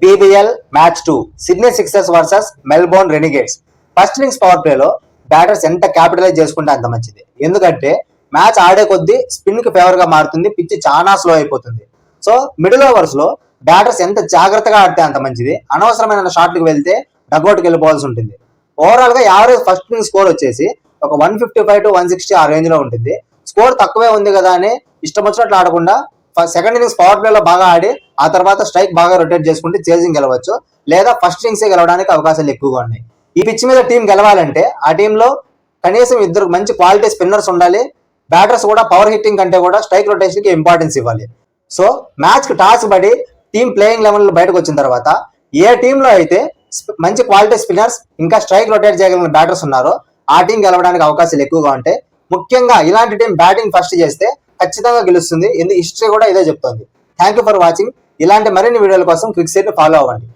BBL match 2 Sydney Sixers versus Melbourne Renegades. First innings power ప్లేలో batters ఎంత capitalize చేసుకుంటే అంత మంచిది. ఎందుకంటే మ్యాచ్ ఆడే కొద్దీ స్పిన్ కి ఫేవర్ గా మారుతుంది, పిచ్ చాలా స్లో అయిపోతుంది. సో మిడిల్ ఓవర్స్ లో బ్యాటర్స్ ఎంత జాగ్రత్తగా ఆడితే అంత మంచిది. అనవసరమైన షాట్లకు వెళ్తే డగ్అవుట్కి వెళ్ళిపోవాల్సి ఉంటుంది. ఓవరాల్ గా యావరేజ్ ఫస్ట్ ఇన్నింగ్స్ స్కోర్ వచ్చేసి ఒక 155 to 160 ఆ రేంజ్ లో ఉంటుంది. స్కోర్ తక్కువే ఉంది కదా అని ఇష్టం వచ్చినట్లు ఆడకుండా సెకండ్ ఇన్నింగ్స్ పవర్ ప్లే లో బాగా ఆడి ఆ తర్వాత స్ట్రైక్ బాగా రొటేట్ చేసుకుంటే చేజింగ్ గెలవచ్చు, లేదా ఫస్ట్ ఇన్నింగ్స్ గెలవడానికి అవకాశాలు ఎక్కువగా ఉన్నాయి. ఈ పిచ్ మీద టీం గెలవాలంటే ఆ టీంలో కనీసం ఇద్దరు మంచి క్వాలిటీ స్పిన్నర్స్ ఉండాలి. బ్యాటర్స్ కూడా పవర్ హిట్టింగ్ కంటే కూడా స్ట్రైక్ రొటేషన్ కి ఇంపార్టెన్స్ ఇవ్వాలి. సో మ్యాచ్ కి టాస్ పడి టీం ప్లేయింగ్ లెవెల్ బయటకు వచ్చిన తర్వాత ఏ టీంలో అయితే మంచి క్వాలిటీ స్పిన్నర్స్ ఇంకా స్ట్రైక్ రొటేట్ చేయగలిగిన బ్యాటర్స్ ఉన్నారో ఆ టీం గెలవడానికి అవకాశాలు ఎక్కువగా ఉంటాయి. ముఖ్యంగా ఇలాంటి టీం బ్యాటింగ్ ఫస్ట్ చేస్తే ఖచ్చితంగా గెలుస్తుంది. హిస్టరీ కూడా ఇదే చెప్తోంది. Thank you for watching. ఇలాంటి మరిన్ని వీడియోల కోసం క్రిక్ సైట్ ఫాలో అవ్వండి.